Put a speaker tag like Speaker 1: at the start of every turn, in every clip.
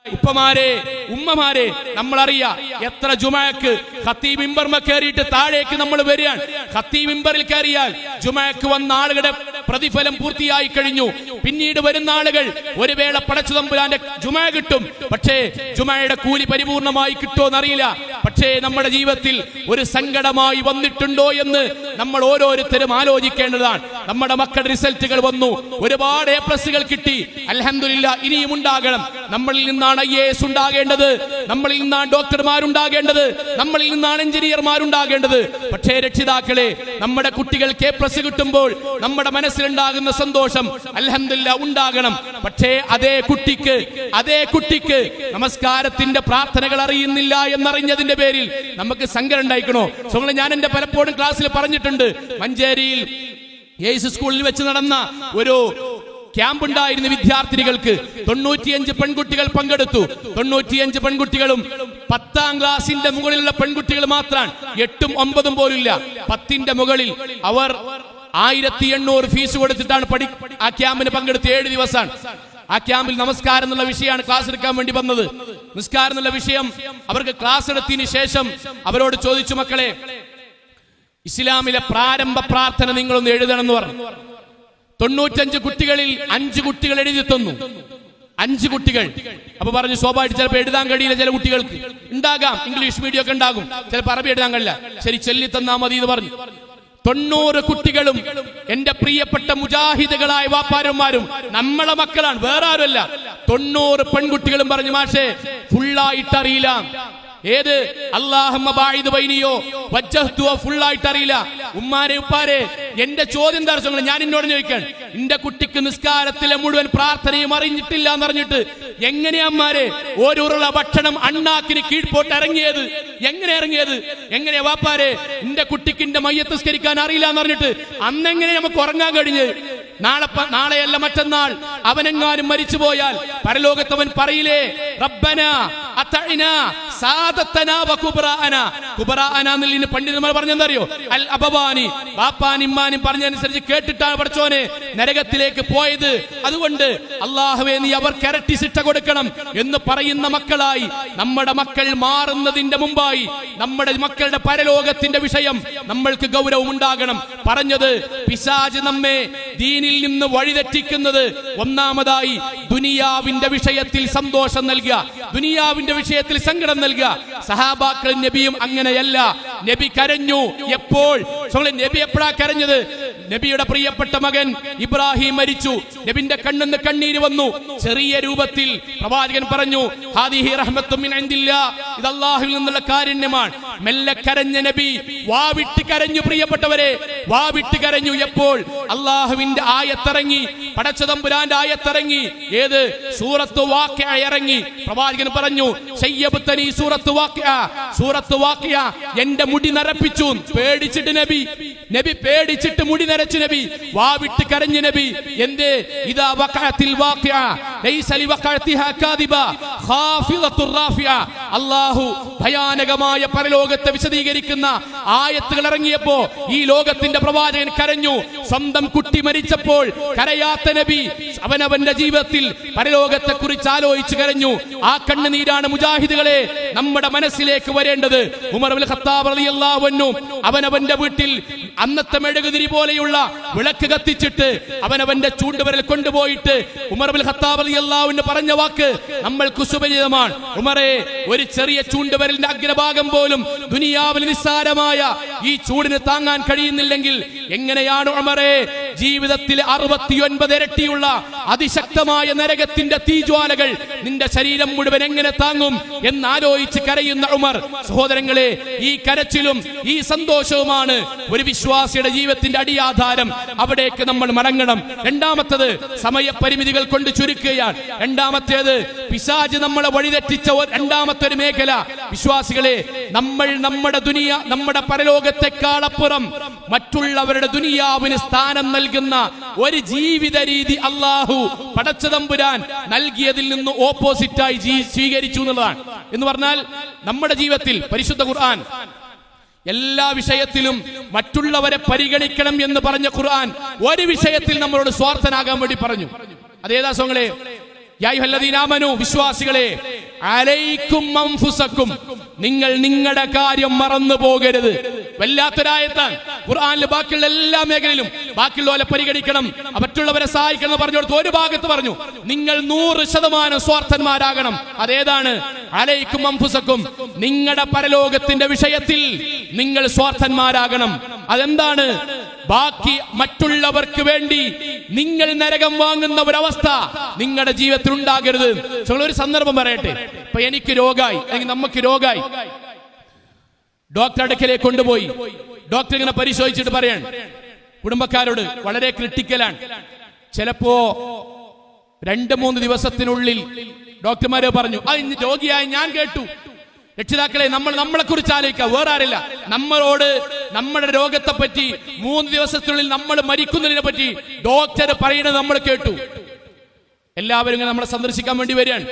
Speaker 1: ഉപ്പമാരെ, ഉമ്മമാരെ, നമ്മളറിയാം എത്ര ജുമഅക്ക് ഖത്തീബ് മിമ്പർമ കയറിയിട്ട് താഴേക്ക് നമ്മൾ വരികയാണ്. ഖത്തീബ് മിമ്പറിൽ കയറിയാൽ ജുമഅക്ക് വന്ന ആളുകളുടെ പ്രതിഫലം പൂർത്തിയായി കഴിഞ്ഞു. പിന്നീട് വരുന്ന ആളുകൾ ഒരു വേള പടച്ച തമ്പുരാന്റെ ജുമഅ കിട്ടും. പക്ഷേ ജുമഅയുടെ കൂലി പരിപൂർണമായി കിട്ടുമോന്നറിയില്ല. പക്ഷേ നമ്മുടെ ജീവിതത്തിൽ ഒരു സങ്കടമായി വന്നിട്ടുണ്ടോ എന്ന് നമ്മൾ ഓരോരുത്തരും ആലോചിക്കേണ്ടതാണ്. നമ്മുടെ മക്കളുടെ റിസൾട്ടുകൾ വന്നു, ഒരുപാട് A+ കിട്ടി, അൽഹംദുലില്ലാ. ഇനിയും ഉണ്ടാകണം. നമ്മളിൽ നിന്നാണ് IAS ഉണ്ടാകേണ്ടത്, നമ്മളിൽ നിന്നാണ് ഡോക്ടർമാരുണ്ടാകേണ്ടത്, നമ്മളിൽ നിന്നാണ് എഞ്ചിനീയർമാരുണ്ടാകേണ്ടത്. പക്ഷേ രക്ഷിതാക്കളെ, നമ്മുടെ കുട്ടികൾക്ക് A+ കിട്ടുമ്പോൾ നമ്മുടെ മനസ്സിലുണ്ടാകുന്ന സന്തോഷം അൽഹംദുലില്ലാ ഉണ്ടാകണം. പക്ഷേ അതേ കുട്ടിക്ക് നമസ്കാരത്തിന്റെ പ്രാർത്ഥനകൾ അറിയുന്നില്ല എന്നറിഞ്ഞതിന്റെ പേരിൽ നമുക്ക് സങ്കടം ഉണ്ടായിക്കണോ? ഞാൻ എന്റെ പലപ്പോഴും ക്ലാസ്സിൽ പറഞ്ഞിട്ടുണ്ട്, മഞ്ചേരിയിൽ യേസ് സ്കൂളിൽ വെച്ച് നടന്ന ഒരു ക്യാമ്പ് ഉണ്ടായിരുന്ന വിദ്യാർത്ഥിനികൾക്ക് 95 പെൺകുട്ടികൾ പങ്കെടുത്തു. 95 പെൺകുട്ടികളും 10ാം ക്ലാസിന്റെ മുകളിലുള്ള പെൺകുട്ടികൾ മാത്രമാണ്. 8ഉം 9ഉം പോലില്ല. 10ന്റെ മുകളിൽ അവർ 1800 ഫീസ് കൊടുത്തിട്ടാണ് ആ ക്യാമ്പിന് പങ്കെടുത്ത് 7 ദിവസമാണ്. ആ ക്യാമ്പിൽ നമസ്കാരം എന്നുള്ള വിഷയമാണ് ക്ലാസ് എടുക്കാൻ വേണ്ടി വന്നത്. നിസ്കാരം എന്നുള്ള വിഷയം അവർക്ക് ക്ലാസ് എടുത്തതിന് ശേഷം അവരോട് ചോദിച്ചു, മക്കളെ, ഇസ്ലാമിലെ പ്രാരംഭ പ്രാർത്ഥന നിങ്ങളൊന്ന് എഴുതണം എന്ന് പറഞ്ഞു. 95 കുട്ടികളിൽ 5 കുട്ടികൾ എഴുതി തന്നു. 5 കുട്ടികൾ. അപ്പൊ പറഞ്ഞു, സ്വാഭാവികം ചിലപ്പോൾ എഴുതാൻ കഴിയില്ല, ചില കുട്ടികൾക്ക് ഉണ്ടാകാം, ഇംഗ്ലീഷ് മീഡിയം ഒക്കെ ഉണ്ടാകും, ചിലപ്പോൾ അറബി എഴുതാൻ കഴിയില്ല. ശരി, ചൊല്ലി തന്നാ മതി എന്ന് പറഞ്ഞു. 90 കുട്ടികളും എന്റെ പ്രിയപ്പെട്ട മുജാഹിദുകളായ വാപ്പാരന്മാരും നമ്മളെ മക്കളാണ്, വേറെ ആരുമല്ല. 90 പെൺകുട്ടികളും പറഞ്ഞു, മാഷേ ഫുള്ളായിട്ട് അറിയില്ല. ഏത് അല്ലാഹുമ്മ ബാഇദ് ബൈനിയോ വജ്ജഹ്തു ഫുള്ളായിട്ട് അറിയില്ല. ഉമ്മാരെ ഉപ്പാരെ, എന്റെ ചോദ്യം ദർശനങ്ങൾ ഞാൻ എന്നോട് ചോദിക്കാൻ, എന്റെ കുട്ടിക്ക് നിസ്കാരത്തിലെ മുഴുവൻ പ്രാർത്ഥനയും അറിഞ്ഞിട്ടില്ല എന്നറിഞ്ഞിട്ട് എങ്ങനെയാ അമ്മാരെ ഒരു ഉരുള ഭക്ഷണം അണ്ണാക്കിന് കീഴ്പോട്ട് ഇറങ്ങിയത്? എങ്ങനെയാ വാപ്പാരെ എന്റെ കുട്ടിക്ക് എന്റെ മയ്യത്ത് നിസ്കരിക്കാൻ അറിയില്ല എന്നറിഞ്ഞിട്ട് അന്നെങ്ങനെ നമുക്ക് ഉറങ്ങാൻ കഴിഞ്ഞ്? നാളെയല്ല മറ്റന്നാൾ അവനെങ്ങാനും മരിച്ചു പോയാൽ പരലോകത്തവൻ പറയില്ലേ, റബ്ബന അതഇനാ സാദത്തനാ വകുബ്റാഅന. കുബ്റാഅന എന്നതിന് പണ്ഡിതന്മാർ പറഞ്ഞെന്തറിയോ? അൽ അബവാനി, ബാപ്പാനും ഇമ്മാനും പറഞ്ഞതനുസരിച്ച് കേട്ടിട്ടാണ് പഠിച്ചോനെ നരകത്തിലേക്ക് പോയത്. അതുകൊണ്ട് അല്ലാഹുവേ നീ അവർക്ക് ഇരട്ടി ശിക്ഷ കൊടുക്കണം എന്ന് പറയുന്ന മക്കളായി നമ്മുടെ മക്കൾ മാറുന്നതിന്റെ മുമ്പായി നമ്മുടെ മക്കളുടെ പരലോകത്തിന്റെ വിഷയം നമ്മൾക്ക് ഗൗരവം ഉണ്ടാകണം. പറഞ്ഞത് പിശാച് നമ്മെ ദീനിൽ നിന്ന് വഴിതെറ്റിക്കുന്നത് ഒന്നാമതായി ദുനിയാവിന്റെ വിഷയത്തിൽ സന്തോഷം നൽകുക, ദുനിയാവിന്റെ വിഷയത്തിൽ സങ്കടം നൽകുക. സഹാബാക്കൾ നബിയും അങ്ങനെയല്ല. നബി കരഞ്ഞു. എപ്പോൾ? നബി എപ്പോഴാ കരഞ്ഞത്? നബിയുടെ പ്രിയപ്പെട്ട മകൻ ഇബ്രാഹിം മരിച്ചു. നബിന്റെ കണ്ണിന്ന് കണ്ണീര് വന്നു. ചെറിയ രൂപത്തിൽ പ്രവാചകൻ പറഞ്ഞു, ഹാദിഹി റഹ്മത്തും മിൻ ഇൻദില്ലാ, ഇത് അല്ലാഹുവിൽ നിന്നുള്ള കാരുണ്യമാണ്. മെല്ലെ കരഞ്ഞ നബി വാവിട്ട് കരഞ്ഞു. പ്രിയപ്പെട്ടവരെ, വാവിട്ട് കരഞ്ഞു. എപ്പോൾ? അല്ലാഹുവിന്റെ ആയത്തിറങ്ങി, പടച്ച തമ്പുരാന്റെ ആയത്തിറങ്ങി. ഏത്? സൂറത്ത് വാഖിഅ ഇറങ്ങി. പ്രവാചകൻ പറഞ്ഞു, ശയ്യബ്തനി സൂറത്ത് വാഖിഅ, സൂറത്ത് വാഖിഅ എന്റെ മുടി നരപ്പിച്ചു. പേടിച്ചിട്ട് നബി പേടിച്ചിട്ട് മുടി നരച്ചു. നബി വാവിട്ട് കരഞ്ഞു. നബി എന്തേ? ഇദാ വഖഅത്തിൽ വാഖിഅ ലൈസ ലിവഖഅതിഹാ കാദിബ ഖാഫിദത്തുർ റാഫിഅ. അല്ലാഹു ഭയാനകമായ പരലോകത്തെ വിശദീകരിക്കുന്ന ആയത്തുകൾ ഇറങ്ങിയപ്പോ ഈ ലോകത്തിന്റെ പ്രവാചകൻ കരഞ്ഞു. സ്വന്തം കുട്ടി മരിച്ചപ്പോൾ കരയാത്ത നബി അവനവന്റെ ജീവിതത്തിൽ പരലോകത്തെ കുറിച്ച് ആലോചിച്ചു കരഞ്ഞു. ആ കണ്ണുനീരാണ് മുജാഹിദുകളെ നമ്മുടെ മനസ്സിലേക്ക് വരേണ്ടത്. ഉമർ ഇബ്നുൽ ഖത്താബ് റളിയല്ലാഹു അൻഹു അവനവന്റെ വീട്ടിൽ അന്നത്തെ മെഴുകുതിരി പോലെയുള്ള വിളക്ക് കത്തിച്ചിട്ട് അവനവന്റെ ചൂണ്ടുവിരൽ കൊണ്ടുപോയിട്ട് ഉമർ ഇബ്നുൽ ഖത്താബ് റളിയല്ലാഹു അൻഹു പറഞ്ഞ വാക്ക് നമ്മൾക്ക് സുപരിചിതമാണ്. ഉമറേ, ഒരു ചെറിയ ചൂണ്ടുവിരലിന്റെ അഗ്രഭാഗം പോലും ദുനിയാവിൽ നിസ്സാരമായ ഈ ചൂടിന് താങ്ങാൻ കഴിയുന്നില്ലെങ്കിൽ എങ്ങനെയാണ് ഉമറേ ജീവിതത്തിലെ 69 ഇരട്ടിയുള്ള അതിശക്തമായ നരകത്തിന്റെ തീജ്വാലകൾ നിന്റെ ശരീരം മുഴുവൻ എങ്ങനെ താങ്ങും എന്നാലോചിച്ച് കരയുന്ന ഉമർ. സഹോദരങ്ങളെ, ഈ കരച്ചിലും ഈ സന്തോഷവുമാണ് ഒരു വിശ്വാസിയുടെ ജീവിതത്തിന്റെ അടിയാധാരം. അവിടേക്ക് നമ്മൾ മടങ്ങണം. രണ്ടാമത്തത് സമയപരിമിതികൾ കൊണ്ട് ചുരുക്കുകയാണ്. രണ്ടാമത്തേത് പിശാച് നമ്മളെ വഴിതെറ്റിച്ച രണ്ടാമത്തെ ഒരു മേഖല. വിശ്വാസികളെ, നമ്മൾ നമ്മുടെ പരലോകത്തെക്കാൾ അപ്പുറം മറ്റുള്ളവരുടെ ദുനിയാവിന് സ്ഥാനം നൽകുന്ന ഒരു ജീവിത രീതി അല്ലാഹു പടച്ച തമ്പുരാൻ നൽകിയതിൽ നിന്ന് ഓപ്പോസിറ്റായി സ്വീകരിച്ചു എന്നുള്ളതാണ്. എന്ന് പറഞ്ഞാൽ നമ്മുടെ ജീവിതത്തിൽ പരിശുദ്ധ ഖുർആൻ എല്ലാ വിഷയത്തിലും മറ്റുള്ളവരെ പരിഗണിക്കണം എന്ന് പറഞ്ഞ ഖുർആൻ ഒരു വിഷയത്തിൽ നമ്മളോട് സ്വാർത്ഥനാകാൻ വേണ്ടി പറഞ്ഞു. അതേതാ സോങ്ങളെ? യാ അയ്യുഹല്ലദീന ആമനൂ, വിശ്വാസികളെ, അലൈക്കും അൻഫുസക്കും, നിങ്ങൾ നിങ്ങളുടെ കാര്യം മറന്നു പോകരുത്. വല്ലാത്തൊരായത്താണ്. ഖുർആനിലെ ബാക്കിയുള്ള എല്ലാ മേഖലയിലും ബാക്കിയുള്ളവരെ പരിഗണിക്കണം, മറ്റുള്ളവരെ സഹായിക്കണം എന്ന് പറഞ്ഞുകൊടുത്ത് ഒരു ഭാഗത്ത് പറഞ്ഞു നിങ്ങൾ 100% സ്വാർത്ഥന്മാരാകണം. അതേതാണ്? അലൈക്കും അൻഫുസക്കും, നിങ്ങളുടെ പരലോകത്തിന്റെ വിഷയത്തിൽ നിങ്ങൾ സ്വാർത്ഥന്മാരാകണം. അതെന്താണ്? ബാക്കി മറ്റുള്ളവർക്ക് വേണ്ടി നിങ്ങൾ നരകം വാങ്ങുന്ന ഒരവസ്ഥ നിങ്ങളുടെ ജീവിതത്തിൽ ഉണ്ടാകരുത്. ഒരു സന്ദർഭം പറയട്ടെ. ഇപ്പൊ എനിക്ക് രോഗമായി, അല്ലെങ്കിൽ നമുക്ക് രോഗമായി, ഡോക്ടർ അടുക്കലേക്ക് കൊണ്ടുപോയി. ഡോക്ടർ ഇങ്ങനെ പരിശോധിച്ചിട്ട് പറയാൻ കുടുംബക്കാരോട് വളരെ ക്രിട്ടിക്കലാണ്, ചിലപ്പോ 2-3 ദിവസത്തിനുള്ളിൽ ഡോക്ടർമാരെ പറഞ്ഞു. ഇന്ന് രോഗിയായി ഞാൻ കേട്ടു. രക്ഷിതാക്കളെ, നമ്മളെ കുറിച്ച് ആലോചിക്കുക, വേറെ ആരില്ല. നമ്മളോട് നമ്മുടെ രോഗത്തെ പറ്റി 3 ദിവസത്തിനുള്ളിൽ നമ്മൾ മരിക്കുന്നതിനെ പറ്റി ഡോക്ടർ പറയുന്നത് നമ്മൾ കേട്ടു. എല്ലാവരും ഇങ്ങനെ നമ്മളെ സന്ദർശിക്കാൻ വേണ്ടി വരികയാണ്.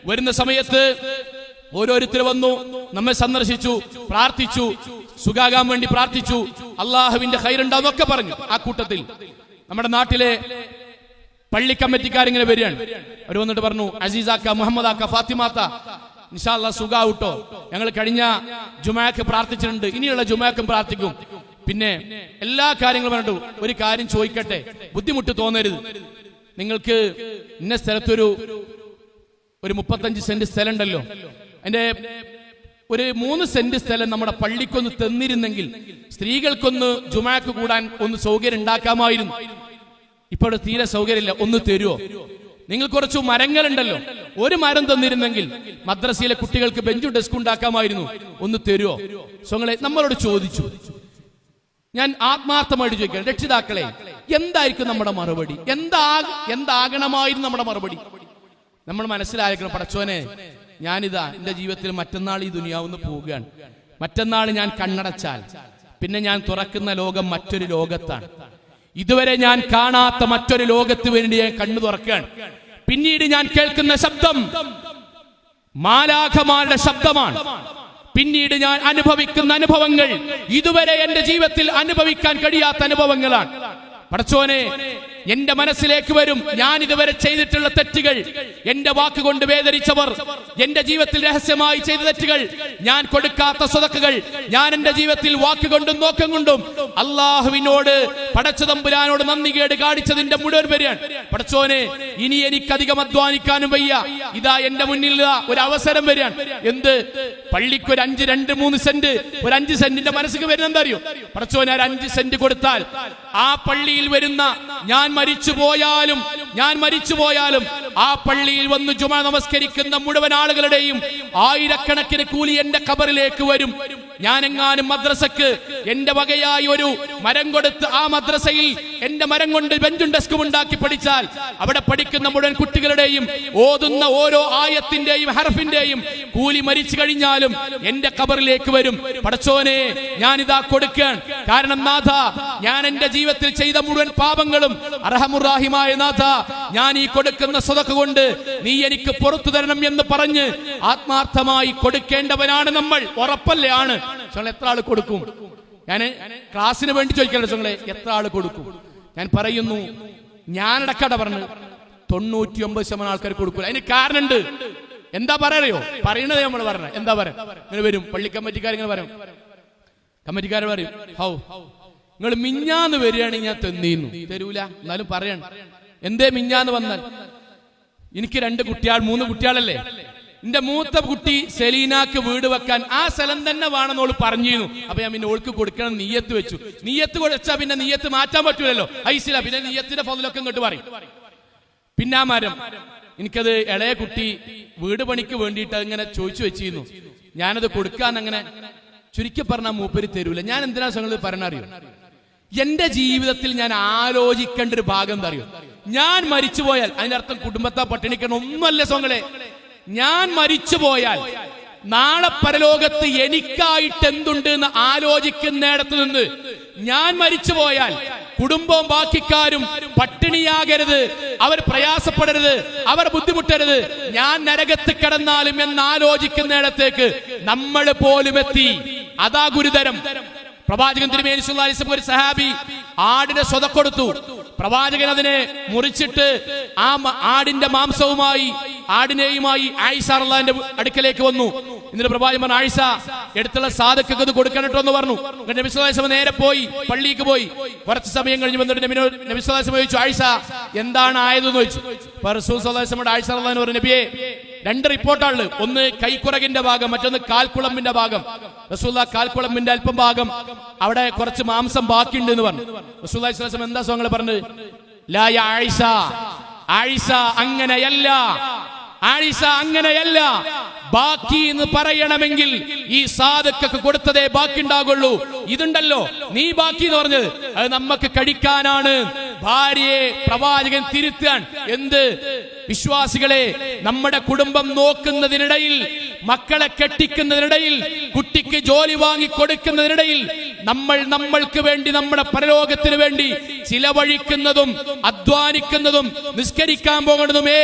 Speaker 1: വരുന്ന സമയത്ത് ഓരോരുത്തർ വന്നു, നമ്മെ സന്ദർശിച്ചു, പ്രാർത്ഥിച്ചു, സുഖാകാൻ വേണ്ടി പ്രാർത്ഥിച്ചു, അള്ളാഹുവിന്റെ ഖൈറുണ്ടാവുന്നൊക്കെ പറഞ്ഞു. ആ കൂട്ടത്തിൽ നമ്മുടെ നാട്ടിലെ പള്ളി കമ്മിറ്റിക്കാരിങ്ങനെ വരികയാണ്. അവർ വന്നിട്ട് പറഞ്ഞു, അസീസാക്ക, മുഹമ്മദാക്ക, ഫാത്തിമാത്ത, ഇൻഷാ അല്ലാഹ് സുഖാവട്ടോ, ഞങ്ങൾ കഴിഞ്ഞ ജുമാക്ക് പ്രാർത്ഥിച്ചിട്ടുണ്ട്, ഇനിയുള്ള ജുമാക്കും പ്രാർത്ഥിക്കും. പിന്നെ എല്ലാ കാര്യങ്ങളും പറഞ്ഞു. ഒരു കാര്യം ചോദിക്കട്ടെ, ബുദ്ധിമുട്ട് തോന്നരുത്. നിങ്ങൾക്ക് ഇന്ന സ്ഥലത്തൊരു 35 സെന്റ് സ്ഥലം ഉണ്ടല്ലോ, അതിന്റെ ഒരു 3 സെന്റ് സ്ഥലം നമ്മുടെ പള്ളിക്കൊന്ന് തന്നിരുന്നെങ്കിൽ സ്ത്രീകൾക്കൊന്ന് ജുമാക്ക് കൂടാൻ ഒന്ന് സൗകര്യം ഉണ്ടാക്കാമായിരുന്നു. ഇപ്പോൾ തീരെ സൗകര്യമില്ല, ഒന്ന് തരുമോ? നിങ്ങൾ കുറച്ച് മരങ്ങളുണ്ടല്ലോ, ഒരു മരം തന്നിരുന്നെങ്കിൽ മദ്രസയിലെ കുട്ടികൾക്ക് ബെഞ്ചും ഡെസ്ക് ഉണ്ടാക്കാമായിരുന്നു, ഒന്ന് തരുമോ? നമ്മളോട് ചോദിച്ചു. ഞാൻ ആത്മാർത്ഥമായിട്ട് ചോദിക്കാം, രക്ഷിതാക്കളെ, എന്തായിരിക്കും നമ്മുടെ മറുപടി? എന്താകണമായിരുന്നു നമ്മുടെ മറുപടി? നമ്മൾ മനസ്സിലാക്കണം, പടച്ചോനെ, ഞാനിതാ എന്റെ ജീവിതത്തിൽ മറ്റന്നാൾ ഈ ദുനിയാവുന്ന് പോവുകയാണ്. മറ്റന്നാൾ ഞാൻ കണ്ണടച്ചാൽ പിന്നെ ഞാൻ തുറക്കുന്ന ലോകം മറ്റൊരു ലോകത്താണ്. ഇതുവരെ ഞാൻ കാണാത്ത മറ്റൊരു ലോകത്ത് വേണ്ടി ഞാൻ കണ്ണു തുറക്കുകയാണ്. പിന്നീട് ഞാൻ കേൾക്കുന്ന ശബ്ദം മാലാഖമാരുടെ ശബ്ദമാണ്. പിന്നീട് ഞാൻ അനുഭവിക്കുന്ന അനുഭവങ്ങൾ ഇതുവരെ എന്റെ ജീവിതത്തിൽ അനുഭവിക്കാൻ കഴിയാത്ത അനുഭവങ്ങളാണ്. പടച്ചോനെ, എന്റെ മനസ്സിലേക്ക് വരും, ഞാൻ ഇതുവരെ ചെയ്തിട്ടുള്ള തെറ്റുകൾ, എന്റെ വാക്കുകൊണ്ട് വേദനിച്ചവർ, എന്റെ ജീവിതത്തിൽ രഹസ്യമായി ചെയ്ത തെറ്റുകൾ, ഞാൻ കൊടുക്കാത്ത സ്വതക്കുകൾ, ഞാൻ എന്റെ ജീവിതത്തിൽ വാക്കുകൊണ്ടും നോക്കം കൊണ്ടും അള്ളാഹുവിനോട്, പടച്ചതമ്പുരാനോട് നന്ദികേട് കാണിച്ചതിന്റെ മുഴുവൻ വരികയാണ്. പടച്ചോനെ, ഇനി എനിക്കധികം അധ്വാനിക്കാനും വയ്യ. ഇതാ എന്റെ മുന്നിൽ ഒരു അവസരം വരികയാണ്. എന്ത്? പള്ളിക്ക് ഒരു 2-3 സെന്റ്, ഒരു 5 സെന്റിന്റെ മനസ്സിൽ വരുന്ന എന്താ അറിയോ? പടച്ചോനെ, ഒരു 5 സെന്റ് കൊടുത്താൽ ആ പള്ളിയിൽ വരുന്ന, ഞാൻ മരിച്ചു പോയാലും ആ പള്ളിയിൽ വന്ന് ജുമാ നമസ്കരിക്കുന്ന മുഴുവൻ ആളുകളുടെയും 1000കണക്കിന് കൂലി എന്റെ ഖബറിലേക്ക് വരും. ഞാൻ എങ്ങാനും മദ്രസക്ക് എന്റെ വകയായി ഒരു മരം കൊടുത്ത് ആ മദ്രസയിൽ എന്റെ മരം കൊണ്ട് ബെഞ്ചും ഡെസ്കും ഉണ്ടാക്കി പഠിച്ചാൽ അവിടെ പഠിക്കുന്ന മുഴുവൻ കുട്ടികളുടെയും ഓതുന്ന ഓരോ ആയത്തിന്റെയും ഹർഫിന്റെയും കൂലി മരിച്ചു കഴിഞ്ഞാലും എന്റെ ഖബറിലേക്ക് വരും. പടച്ചോനെ, ഞാനിതാ കൊടുക്കാൻ കാരണം നാഥ, ഞാൻ എന്റെ ജീവിതത്തിൽ ചെയ്ത മുഴുവൻ പാപങ്ങളും അർഹമുർ-റഹീമായ നാഥ, ഞാൻ ഈ കൊടുക്കുന്ന സ്വതക്ക കൊണ്ട് നീ എനിക്ക് പുറത്തു തരണം എന്ന് പറഞ്ഞ് ആത്മാർത്ഥമായി കൊടുക്കേണ്ടവനാണ് നമ്മൾ. ഉറപ്പല്ലേ? ആണ്. എത്ര ആള് കൊടുക്കും? ഞാൻ ക്ലാസ്സിന് വേണ്ടി ചോദിക്കട്ടെ, എത്ര ആള് കൊടുക്കും? ഞാൻ പറയുന്നു, ഞാനടക്കട പറഞ്ഞു 99% ആൾക്കാർ കൊടുക്കൂല. അതിന് കാരണമുണ്ട്. എന്താ പറയോ? പറയണത് നമ്മൾ പറഞ്ഞ എന്താ പറയാ? ഇങ്ങനെ വരും പള്ളി കമ്മിറ്റിക്കാർ, ഇങ്ങനെ പറയും, കമ്മിറ്റിക്കാർ പറയും, ഹൗ നിങ്ങൾ മിഞ്ഞാന്ന് വരികയാണെങ്കിൽ ഞാൻ തന്നീന്നു. തരൂല, എന്നാലും പറയണം. എന്തേ മിഞ്ഞാന്ന് വന്നാൽ? എനിക്ക് 2 കുട്ടികൾ 3 കുട്ടികളല്ലേ. എന്റെ മൂത്ത കുട്ടി സെലീനാക്ക് വീട് വെക്കാൻ ആ സ്ഥലം തന്നെ വേണമെന്നോള് പറഞ്ഞിരുന്നു. അപ്പൊ ഞാൻ പിന്നെ ഓൾക്ക് കൊടുക്കണം നിയ്യത്ത് വെച്ചു. നിയ്യത്ത് വെച്ചാ പിന്നെ നിയ്യത്ത് മാറ്റാൻ പറ്റൂലല്ലോ, ഐസില. പിന്നെ നിയ്യത്തിന്റെ ഫضലൊക്കെ ഇങ്ങോട്ട് പറയും. പിന്നെ ആ മരം, എനിക്കത് ഇളയ കുട്ടി വീട് പണിക്ക് വേണ്ടിയിട്ട് ഇങ്ങനെ ചോദിച്ചു വെച്ചിരുന്നു. ഞാനത് കൊടുക്കാൻ അങ്ങനെ ചുരുക്കി പറഞ്ഞാൽ മൂപ്പര് തരൂല. ഞാൻ എന്തിനാ സംഗതി പറഞ്ഞറിയോ? എന്റെ ജീവിതത്തിൽ ഞാൻ ആലോചിക്കേണ്ട ഒരു ഭാഗം എന്താ അറിയോ? ഞാൻ മരിച്ചുപോയാൽ, അതിനർത്ഥം കുടുംബത്തെ പട്ടിണിക്കണം ഒന്നുമല്ല സ്വങ്ങളെ. ഞാൻ മരിച്ചുപോയാൽ നാളെ പരലോകത്ത് എനിക്കായിട്ട് എന്തുണ്ട് എന്ന് ആലോചിക്കുന്നിടത്ത് നിന്ന്, ഞാൻ മരിച്ചുപോയാൽ കുടുംബവും ബാക്കിക്കാരും പട്ടിണിയാകരുത്, അവർ പ്രയാസപ്പെടരുത്, അവർ ബുദ്ധിമുട്ടരുത്, ഞാൻ നരകത്ത് കിടന്നാലും എന്നാലോചിക്കുന്നിടത്തേക്ക് നമ്മൾ പോലും എത്തി. അതാ ഗുരുതരം. പ്രവാചകൻ തിരുമേനി സ്വല്ലല്ലാഹു അലൈഹി വസല്ലം ഒരു സഹാബി ആടിനെ സ്വതക്ക കൊടുത്തു. പ്രവാചകൻ അതിനെ മുറിച്ചിട്ട് ആ ആടിന്റെ മാംസവുമായി ആടിനെയുമായി ആയിഷ റളിയല്ലാഹുവിന്റെ അടുക്കലേക്ക് വന്നു. എന്നിട്ട് പ്രവാചകൻ പറഞ്ഞു, ആയിഷ എടുത്തുള്ള സാധക്കൊക്കെ ഇത് കൊടുക്കണം കേട്ടോ എന്ന് പറഞ്ഞു. നബി സല്ലല്ലാഹു അലൈഹി വസല്ലം നേരെ പോയി പള്ളിക്ക് പോയി. കുറച്ച് സമയം കഴിഞ്ഞ് വന്നിട്ട് നബി സല്ലല്ലാഹു അലൈഹി വസല്ലം ചോദിച്ചു, ആയിഷ എന്താണ് ആയതെന്ന് ചോദിച്ചു. റസൂൽ സല്ലല്ലാഹു അലൈഹി വസല്ലം ആയിഷ റളിയല്ലാഹു പറഞ്ഞു, നബിയെ രണ്ട് റിപ്പോർട്ടാണ്, ഒന്ന് കൈക്കുറകിന്റെ ഭാഗം, മറ്റൊന്ന് കാൽക്കുളമ്പിന്റെ ഭാഗം. റസൂലുള്ളാഹി കാൽക്കുളമ്പിന്റെ അല്പം ഭാഗം അവിടെ കുറച്ച് മാംസം ബാക്കിയുണ്ട് എന്ന് പറഞ്ഞു. റസൂലുള്ളാഹി സ്വല്ലല്ലാഹു അലൈഹി വസല്ലം എന്താ സോങ്ങൾ പറഞ്ഞത്? ലാ യാ ആയിഷ, ആയിഷ അങ്ങനെയല്ല, ആയിഷ അങ്ങനെയല്ല. ബാക്കി എന്ന് പറയണമെങ്കിൽ ഈ സാധക്കൊക്കെ കൊടുത്തതേ ബാക്കി ഉണ്ടാകുള്ളൂ. ഇതുണ്ടല്ലോ നീ ബാക്കി എന്ന് പറഞ്ഞത്, അത് നമുക്ക് കഴിക്കാനാണ്. ഭാര്യയെ പ്രവാചകൻ തിരുത്താൻ. എന്ത് വിശ്വാസികളെ, നമ്മുടെ കുടുംബം നോക്കുന്നതിനിടയിൽ, മക്കളെ കെട്ടിക്കുന്നതിനിടയിൽ, കുട്ടിക്ക് ജോലി വാങ്ങി കൊടുക്കുന്നതിനിടയിൽ നമ്മൾക്ക് വേണ്ടി, നമ്മുടെ പരലോകത്തിന് വേണ്ടി ചിലവഴിക്കുന്നതും അധ്വാനിക്കുന്നതും നിസ്കരിക്കാൻ പോകുന്നതുമേ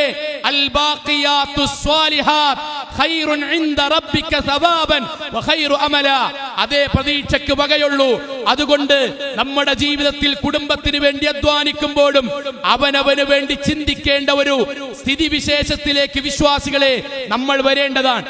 Speaker 1: അൽ ബാഖിയാത്തുസ് സ്വാലിഹാത്ത് ഖൈറുൻ ഇൻദ റബ്ബിക സവാബൻ വഖൈറു അമല, അതേ പ്രതീക്ഷയ്ക്ക് വകയുള്ളൂ. അതുകൊണ്ട് നമ്മുടെ ജീവിതത്തിൽ കുടുംബത്തിന് വേണ്ടി അധ്വാനിക്കുമ്പോഴും അവനവന് വേണ്ടി ചിന്തിക്കേണ്ട ഒരു സ്ഥിതിവിശേഷത്തിലേക്ക് വിശ്വാസികളെ നമ്മൾ വരേണ്ടതാണ്.